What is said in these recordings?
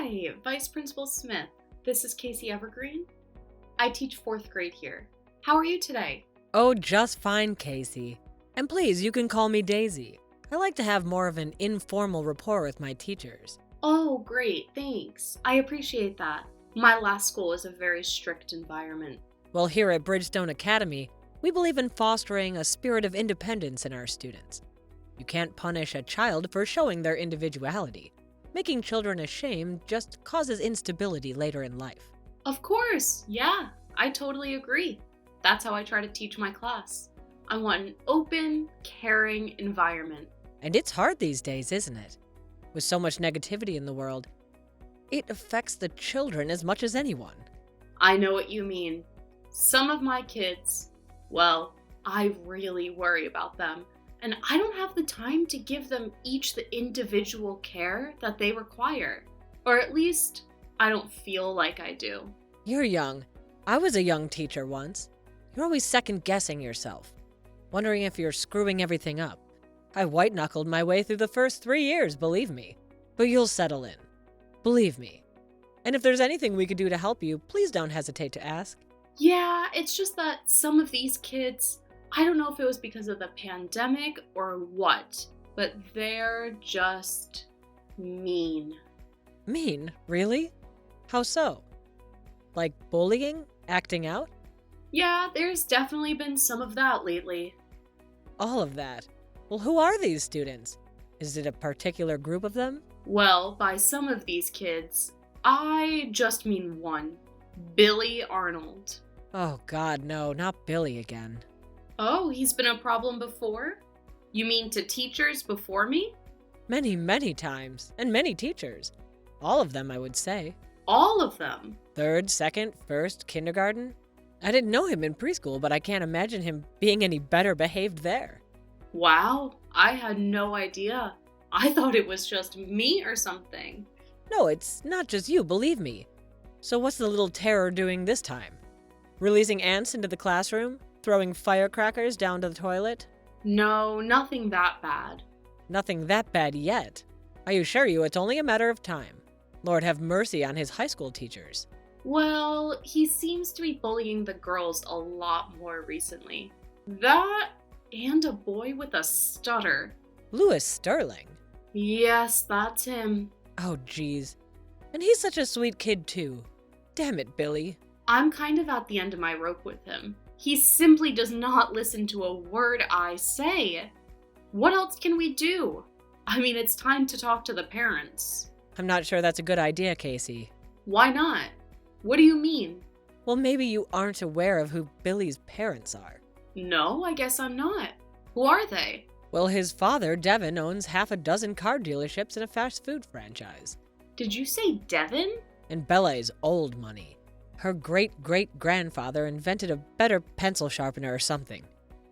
Hi, Vice Principal Smith. This is Casey Evergreen. I teach 4th grade here. How are you today? Oh, just fine, Casey. And please, you can call me Daisy. I like to have more of an informal rapport with my teachers. Oh, great, thanks. I appreciate that. My last school was a very strict environment. Well, here at Bridgestone Academy, we believe in fostering a spirit of independence in our students. You can't punish a child for showing their individuality. Making children ashamed just causes instability later in life. Of course, yeah, I totally agree. That's how I try to teach my class. I want an open, caring environment. And it's hard these days, isn't it? With so much negativity in the world, it affects the children as much as anyone. I know what you mean. Some of my kids, well, I really worry about them. And I don't have the time to give them each the individual care that they require. Or at least, I don't feel like I do. You're young. I was a young teacher once. You're always second-guessing yourself, wondering if you're screwing everything up. I white-knuckled my way through the first 3 years, believe me. But you'll settle in. Believe me. And if there's anything we could do to help you, please don't hesitate to ask. Yeah, it's just that some of these kids, I don't know if it was because of the pandemic or what, but they're just mean. Mean? Really? How so? Like bullying? Acting out? Yeah, there's definitely been some of that lately. All of that. Well, who are these students? Is it a particular group of them? Well, by some of these kids, I just mean one. Billy Arnold. Oh God, no, not Billy again. Oh, he's been a problem before? You mean to teachers before me? Many, many times, and many teachers. All of them, I would say. All of them? 3rd, 2nd, 1st, kindergarten. I didn't know him in preschool, but I can't imagine him being any better behaved there. Wow, I had no idea. I thought it was just me or something. No, it's not just you, believe me. So what's the little terror doing this time? Releasing ants into the classroom? Throwing firecrackers down to the toilet? No, nothing that bad. Nothing that bad yet. I assure you it's only a matter of time. Lord have mercy on his high school teachers. Well, he seems to be bullying the girls a lot more recently. That and a boy with a stutter. Louis Sterling? Yes, that's him. Oh, geez. And he's such a sweet kid, too. Damn it, Billy. I'm kind of at the end of my rope with him. He simply does not listen to a word I say. What else can we do? I mean, it's time to talk to the parents. I'm not sure that's a good idea, Casey. Why not? What do you mean? Well, maybe you aren't aware of who Billy's parents are. No, I guess I'm not. Who are they? Well, his father, Devin, owns half a dozen car dealerships and a fast food franchise. Did you say Devin? And Bella is old money. Her great-great-grandfather invented a better pencil sharpener or something.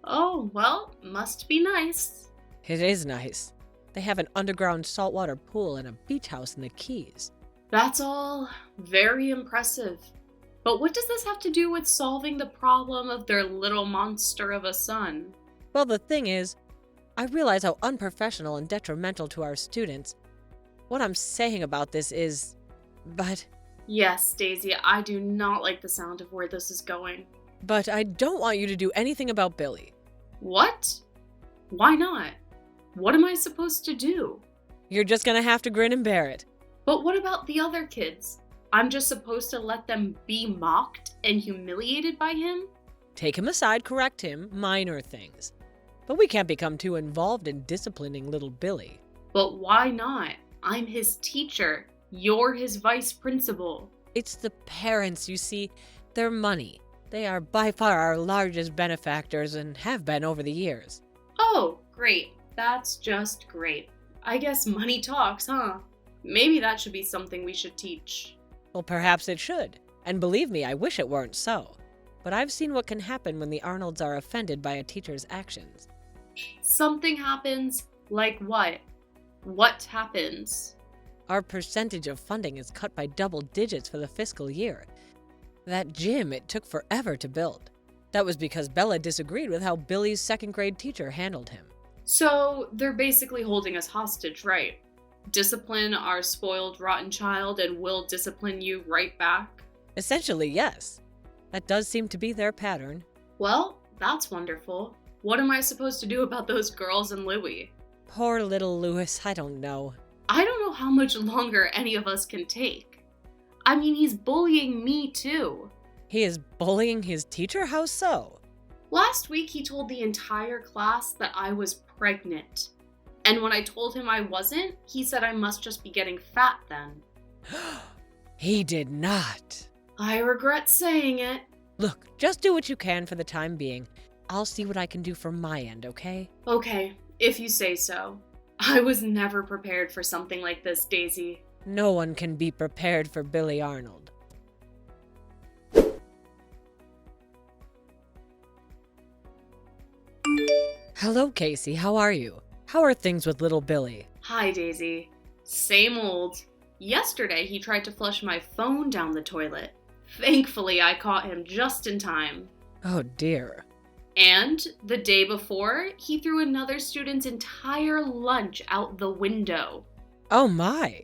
Oh, well, must be nice. It is nice. They have an underground saltwater pool and a beach house in the Keys. That's all very impressive. But what does this have to do with solving the problem of their little monster of a son? Well, the thing is, I realize how unprofessional and detrimental to our students. What I'm saying about this is... But Yes, Daisy, I do not like the sound of where this is going. I don't want you to do anything about Billy. What? Why not? What am I supposed to do? You're just gonna have to grin and bear it. But what about the other kids? I'm just supposed to let them be mocked and humiliated by him? Take him aside, correct him, minor things. But we can't become too involved in disciplining little Billy. But why not? I'm his teacher. You're his vice principal. It's the parents, you see. Their money. They are by far our largest benefactors and have been over the years. Oh, great. That's just great. I guess money talks, huh? Maybe that should be something we should teach. Well, perhaps it should. And believe me, I wish it weren't so. But I've seen what can happen when the Arnolds are offended by a teacher's actions. Something happens? Like what? What happens? Our percentage of funding is cut by double digits for the fiscal year. That gym, it took forever to build. That was because Bella disagreed with how Billy's 2nd grade teacher handled him. So, they're basically holding us hostage, right? Discipline our spoiled, rotten child and we'll discipline you right back? Essentially, yes. That does seem to be their pattern. Well, that's wonderful. What am I supposed to do about those girls and Louie? Poor little Louis, I don't know. I don't know how much longer any of us can take. I mean, he's bullying me too. He is bullying his teacher? How so? Last week, he told the entire class that I was pregnant. And when I told him I wasn't, he said I must just be getting fat then. He did not. I regret saying it. Look, just do what you can for the time being. I'll see what I can do from my end, okay? Okay, if you say so. I was never prepared for something like this, Daisy. No one can be prepared for Billy Arnold. Hello, Casey. How are you? How are things with little Billy? Hi, Daisy. Same old. Yesterday, he tried to flush my phone down the toilet. Thankfully, I caught him just in time. Oh, dear. And the day before, he threw another student's entire lunch out the window. Oh, my.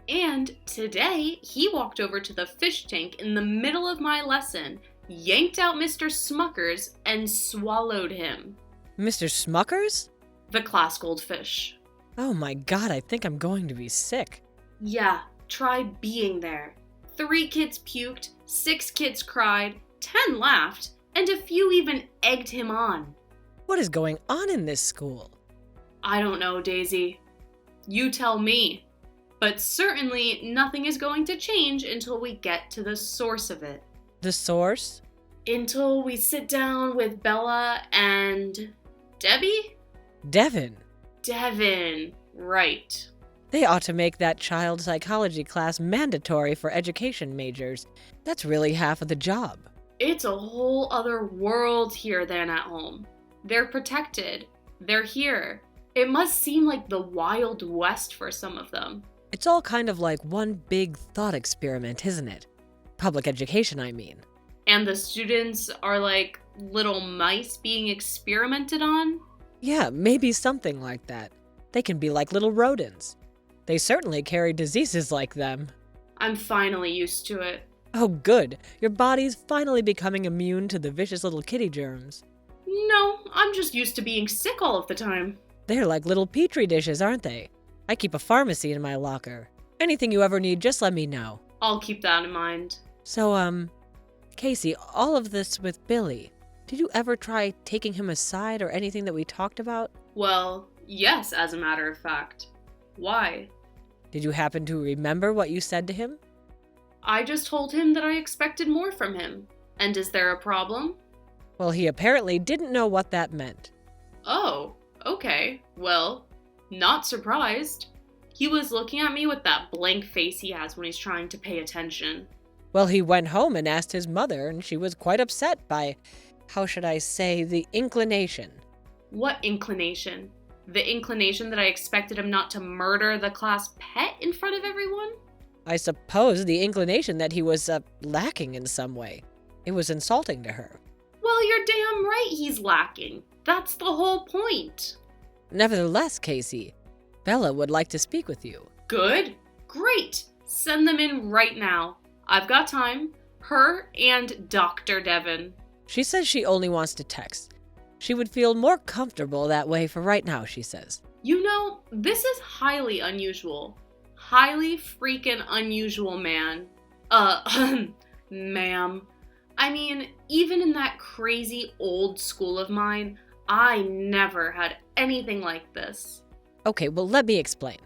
And today, he walked over to the fish tank in the middle of my lesson, yanked out Mr. Smuckers, and swallowed him. Mr. Smuckers? The class goldfish. Oh, my God, I think I'm going to be sick. Yeah, try being there. 3 kids puked, 6 kids cried, 10 laughed, and a few even egged him on. What is going on in this school? I don't know, Daisy. You tell me. But certainly nothing is going to change until we get to the source of it. The source? Until we sit down with Bella and... Debbie? Devin. Devin, right. They ought to make that child psychology class mandatory for education majors. That's really half of the job. It's a whole other world here than at home. They're protected. They're here. It must seem like the Wild West for some of them. It's all kind of like one big thought experiment, isn't it? Public education, I mean. And the students are like little mice being experimented on? Yeah, maybe something like that. They can be like little rodents. They certainly carry diseases like them. I'm finally used to it. Oh, good. Your body's finally becoming immune to the vicious little kitty germs. No, I'm just used to being sick all of the time. They're like little petri dishes, aren't they? I keep a pharmacy in my locker. Anything you ever need, just let me know. I'll keep that in mind. So, Casey, all of this with Billy, did you ever try taking him aside or anything that we talked about? Well, yes, as a matter of fact. Why? Did you happen to remember what you said to him? I just told him that I expected more from him. And is there a problem? Well, he apparently didn't know what that meant. Oh, okay. Well, not surprised. He was looking at me with that blank face he has when he's trying to pay attention. Well, he went home and asked his mother, and she was quite upset by, how should I say, the inclination. What inclination? The inclination that I expected him not to murder the class pet in front of everyone? I suppose the inclination that he was, lacking in some way. It was insulting to her. Well, you're damn right he's lacking. That's the whole point. Nevertheless, Casey, Bella would like to speak with you. Good. Great. Send them in right now. I've got time. Her and Dr. Devin. She says she only wants to text. She would feel more comfortable that way for right now, she says. You know, this is highly unusual. Highly freaking unusual, man. Ma'am. I mean, even in that crazy old school of mine, I never had anything like this. Okay, well, let me explain.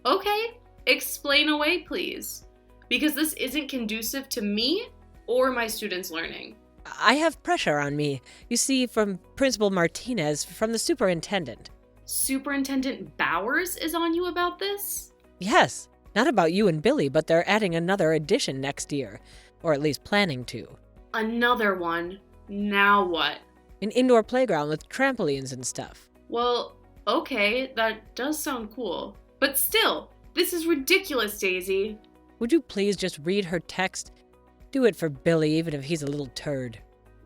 Okay, explain away, please. Because this isn't conducive to me or my students' learning. I have pressure on me, you see, from Principal Martinez, from the superintendent. Superintendent Bowers is on you about this? Yes, not about you and Billy, but they're adding another addition next year, or at least planning to. Another one? Now what? An indoor playground with trampolines and stuff. Well, okay, that does sound cool. But still, this is ridiculous, Daisy. Would you please just read her text? Do it for Billy, even if he's a little turd.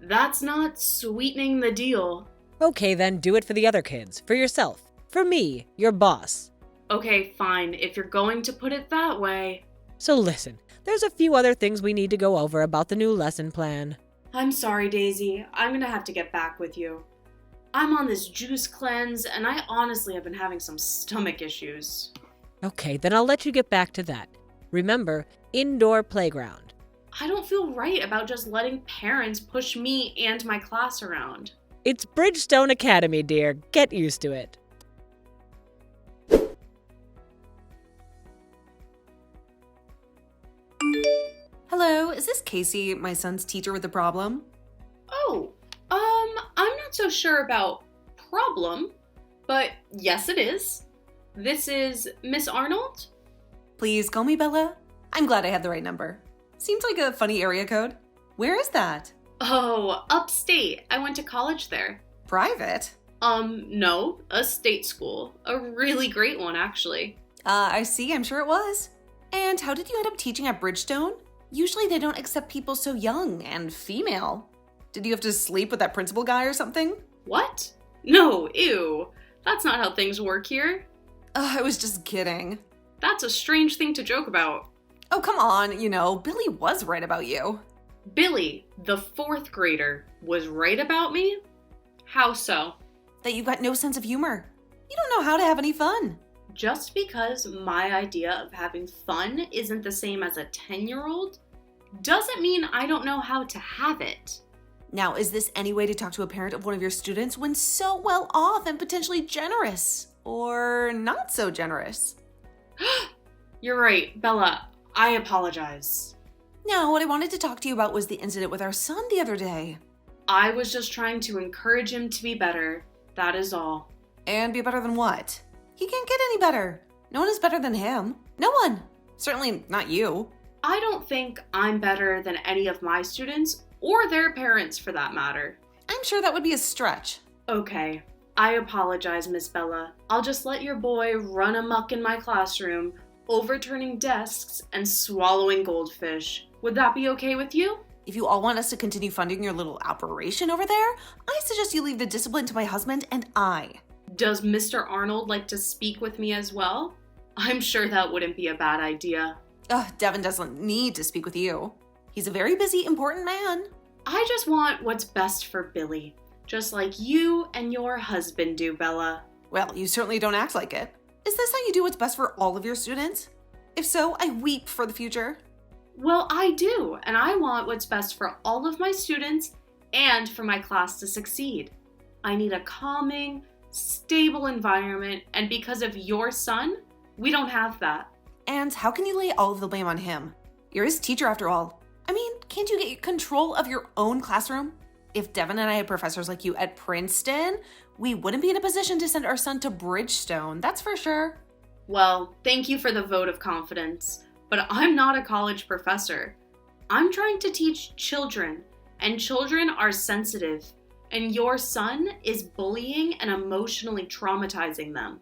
That's not sweetening the deal. Okay, then do it for the other kids, for yourself, for me, your boss. Okay, fine, if you're going to put it that way. So listen, there's a few other things we need to go over about the new lesson plan. I'm sorry, Daisy. I'm gonna have to get back with you. I'm on this juice cleanse, and I honestly have been having some stomach issues. Okay, then I'll let you get back to that. Remember, indoor playground. I don't feel right about just letting parents push me and my class around. It's Bridgestone Academy, dear. Get used to it. Hello, is this Casey, my son's teacher with a problem? Oh, I'm not so sure about problem, but yes it is. This is Miss Arnold? Please call me Bella. I'm glad I had the right number. Seems like a funny area code. Where is that? Oh, upstate. I went to college there. Private? No, a state school. A really great one, actually. I see, I'm sure it was. And how did you end up teaching at Bridgestone? Usually they don't accept people so young and female. Did you have to sleep with that principal guy or something? What? No, ew. That's not how things work here. I was just kidding. That's a strange thing to joke about. Oh, come on, Billy was right about you. Billy, the 4th grader, was right about me? How so? That you've got no sense of humor. You don't know how to have any fun. Just because my idea of having fun isn't the same as a 10-year-old doesn't mean I don't know how to have it. Now, is this any way to talk to a parent of one of your students when so well off and potentially generous? Or not so generous? You're right, Bella. I apologize. No, what I wanted to talk to you about was the incident with our son the other day. I was just trying to encourage him to be better. That is all. And be better than what? He can't get any better. No one is better than him. No one. Certainly not you. I don't think I'm better than any of my students, or their parents for that matter. I'm sure that would be a stretch. Okay, I apologize, Miss Bella. I'll just let your boy run amok in my classroom, overturning desks and swallowing goldfish. Would that be okay with you? If you all want us to continue funding your little operation over there, I suggest you leave the discipline to my husband and I. Does Mr. Arnold like to speak with me as well? I'm sure that wouldn't be a bad idea. Devin doesn't need to speak with you. He's a very busy, important man. I just want what's best for Billy, just like you and your husband do, Bella. Well, you certainly don't act like it. Is this how you do what's best for all of your students? If so, I weep for the future. Well, I do, and I want what's best for all of my students and for my class to succeed. I need a calming, stable environment, and because of your son, we don't have that. And how can you lay all of the blame on him? You're his teacher after all. I mean, can't you get control of your own classroom? If Devin and I had professors like you at Princeton, we wouldn't be in a position to send our son to Bridgestone, that's for sure. Well, thank you for the vote of confidence, but I'm not a college professor. I'm trying to teach children, and children are sensitive, and your son is bullying and emotionally traumatizing them.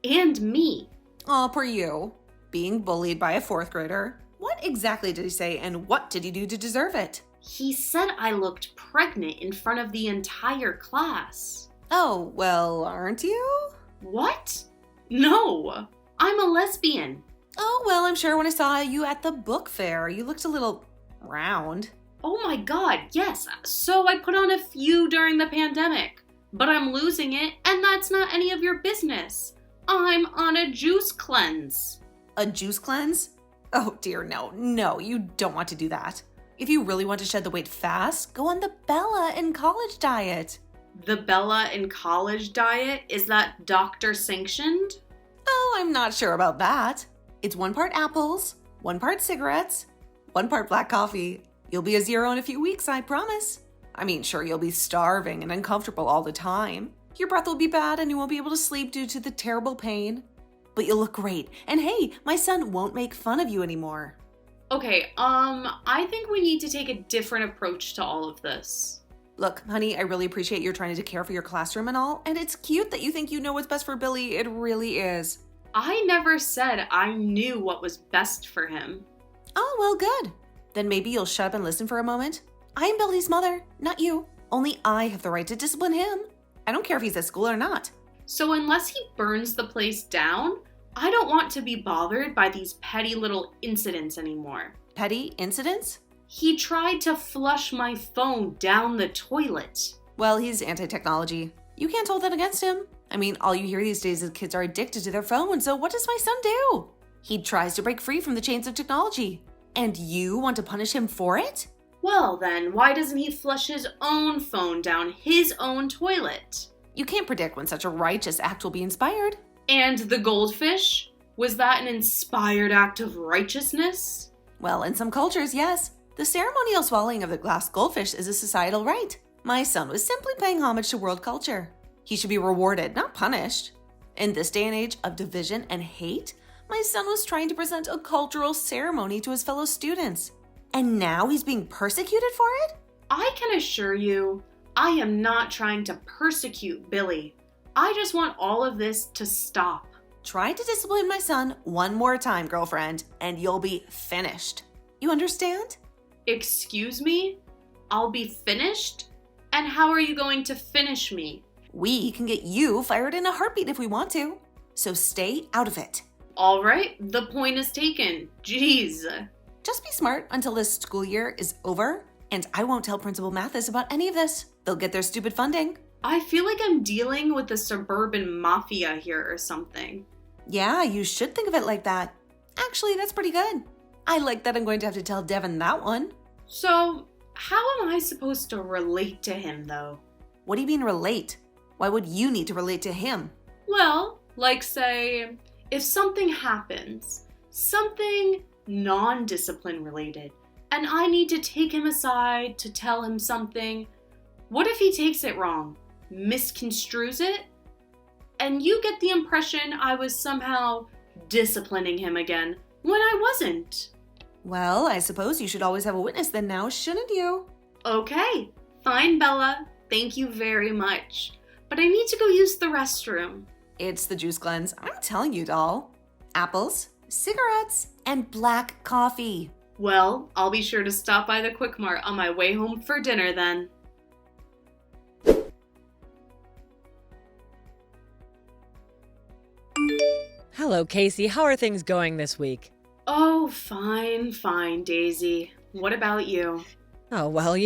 And me. Aw, poor you. Being bullied by a 4th grader. What exactly did he say, and what did he do to deserve it? He said I looked pregnant in front of the entire class. Oh, well, aren't you? What? No, I'm a lesbian. Oh, well, I'm sure when I saw you at the book fair, you looked a little round. Oh my god, yes, so I put on a few during the pandemic. But I'm losing it, and that's not any of your business. I'm on a juice cleanse. A juice cleanse? Oh dear, no, you don't want to do that. If you really want to shed the weight fast, go on the Bella in college diet. The Bella in college diet? Is that doctor sanctioned? Oh, I'm not sure about that. It's 1 part apples, 1 part cigarettes, 1 part black coffee. You'll be a 0 in a few weeks, I promise. I mean, sure, you'll be starving and uncomfortable all the time. Your breath will be bad and you won't be able to sleep due to the terrible pain. But you'll look great. And hey, my son won't make fun of you anymore. Okay, I think we need to take a different approach to all of this. Look, honey, I really appreciate your trying to care for your classroom and all, and it's cute that you think you know what's best for Billy. It really is. I never said I knew what was best for him. Oh, well, good. Then maybe you'll shut up and listen for a moment. I'm Billy's mother, not you. Only I have the right to discipline him. I don't care if he's at school or not. So unless he burns the place down, I don't want to be bothered by these petty little incidents anymore. Petty incidents? He tried to flush my phone down the toilet. Well, he's anti-technology. You can't hold that against him. I mean, all you hear these days is kids are addicted to their phone, so what does my son do? He tries to break free from the chains of technology. And you want to punish him for it? Well then, why doesn't he flush his own phone down his own toilet? You can't predict when such a righteous act will be inspired. And the goldfish? Was that an inspired act of righteousness? Well, in some cultures, yes. The ceremonial swallowing of the glass goldfish is a societal rite. My son was simply paying homage to world culture. He should be rewarded, not punished. In this day and age of division and hate, my son was trying to present a cultural ceremony to his fellow students. And now he's being persecuted for it? I can assure you, I am not trying to persecute Billy. I just want all of this to stop. Try to discipline my son one more time, girlfriend, and you'll be finished. You understand? Excuse me? I'll be finished? And how are you going to finish me? We can get you fired in a heartbeat if we want to. So stay out of it. All right, the point is taken. Jeez. Just be smart until this school year is over, and I won't tell Principal Mathis about any of this. They'll get their stupid funding. I feel like I'm dealing with the suburban mafia here or something. Yeah, you should think of it like that. Actually, that's pretty good. I like that I'm going to have to tell Devin that one. So, how am I supposed to relate to him, though? What do you mean relate? Why would you need to relate to him? Well, like say, if something happens, something non-discipline related, and I need to take him aside to tell him something, what if he takes it wrong, misconstrues it, and you get the impression I was somehow disciplining him again when I wasn't? Well, I suppose you should always have a witness then now, shouldn't you? Okay, fine, Bella. Thank you very much. But I need to go use the restroom. It's the juice cleanse. I'm telling you, doll. Apples, cigarettes, and black coffee. Well, I'll be sure to stop by the Quick Mart on my way home for dinner then. Hello, Casey. How are things going this week? Oh, fine, Daisy. What about you? Oh, well,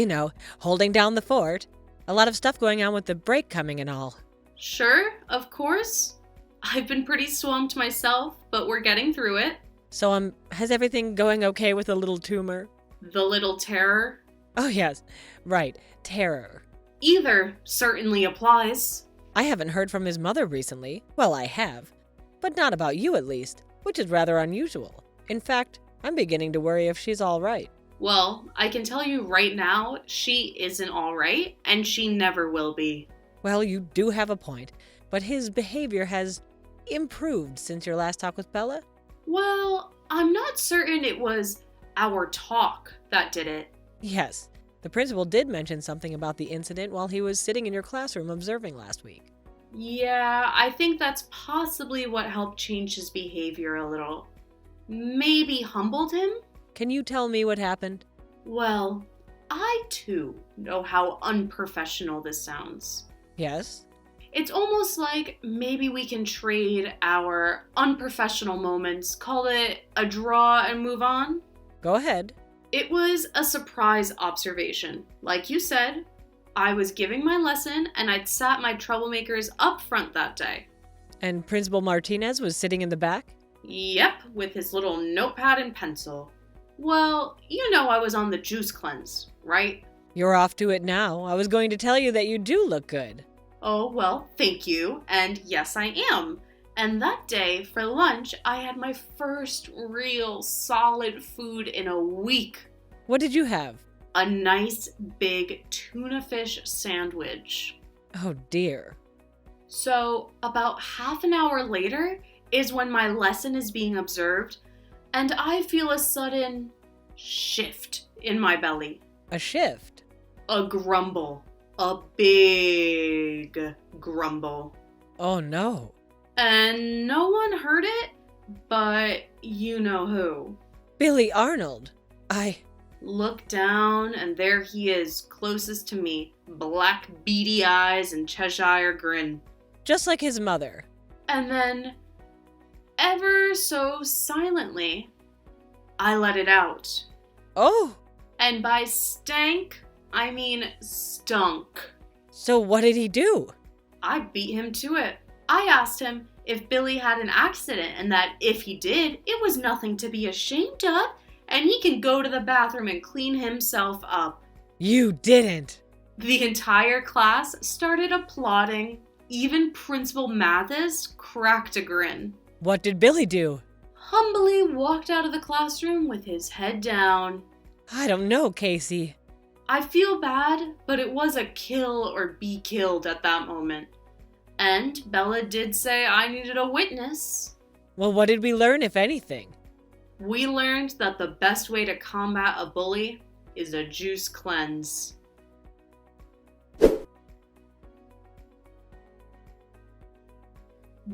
holding down the fort. A lot of stuff going on with the break coming and all. Sure, of course. I've been pretty swamped myself, but we're getting through it. So, has everything going okay with the little tumor? The little terror? Oh, yes. Right. Terror. Either certainly applies. I haven't heard from his mother recently. Well, I have. But not about you, at least, which is rather unusual. In fact, I'm beginning to worry if she's all right. Well, I can tell you right now, she isn't all right, and she never will be. Well, you do have a point, but his behavior has improved since your last talk with Bella? Well, I'm not certain it was our talk that did it. Yes, the principal did mention something about the incident while he was sitting in your classroom observing last week. Yeah, I think that's possibly what helped change his behavior a little. Maybe humbled him? Can you tell me what happened? Well, I too know how unprofessional this sounds. Yes? It's almost like maybe we can trade our unprofessional moments, call it a draw and move on. Go ahead. It was a surprise observation. Like you said, I was giving my lesson and I'd sat my troublemakers up front that day. And Principal Martinez was sitting in the back? Yep, with his little notepad and pencil. Well, you know I was on the juice cleanse, right? You're off to it now. I was going to tell you that you do look good. Oh, well, thank you. And yes, I am. And that day, for lunch, I had my first real solid food in a week. What did you have? A nice big tuna fish sandwich. Oh, dear. So, about half an hour later is when my lesson is being observed, and I feel a sudden shift in my belly. A shift? A grumble. A big grumble. Oh, no. And no one heard it, but you know who. Billy Arnold. Look down, and there he is, closest to me. Black beady eyes and Cheshire grin. Just like his mother. And then ever so silently, I let it out. Oh, And by stank, I mean stunk. so what did he do? I beat him to it. I asked him if Billy had an accident and that if he did, it was nothing to be ashamed of, and he can go to the bathroom and clean himself up. You didn't. The entire class started applauding. Even Principal Mathis cracked a grin. What did Billy do? Humbly walked out of the classroom with his head down. I don't know, Casey. I feel bad, but it was a kill or be killed at that moment. And Bella did say I needed a witness. Well, what did we learn, if anything? We learned that the best way to combat a bully is a juice cleanse.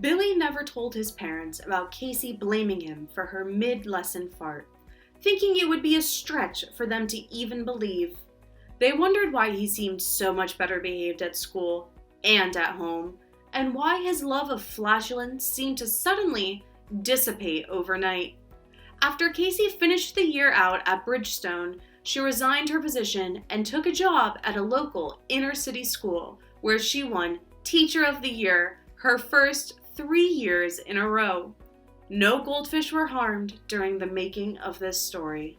Billy never told his parents about Casey blaming him for her mid-lesson fart, thinking it would be a stretch for them to even believe. They wondered why he seemed so much better behaved at school and at home, and why his love of flatulence seemed to suddenly dissipate overnight. After Casey finished the year out at Bridgestone, she resigned her position and took a job at a local inner-city school where she won Teacher of the Year her first 3 years in a row. No goldfish were harmed during the making of this story.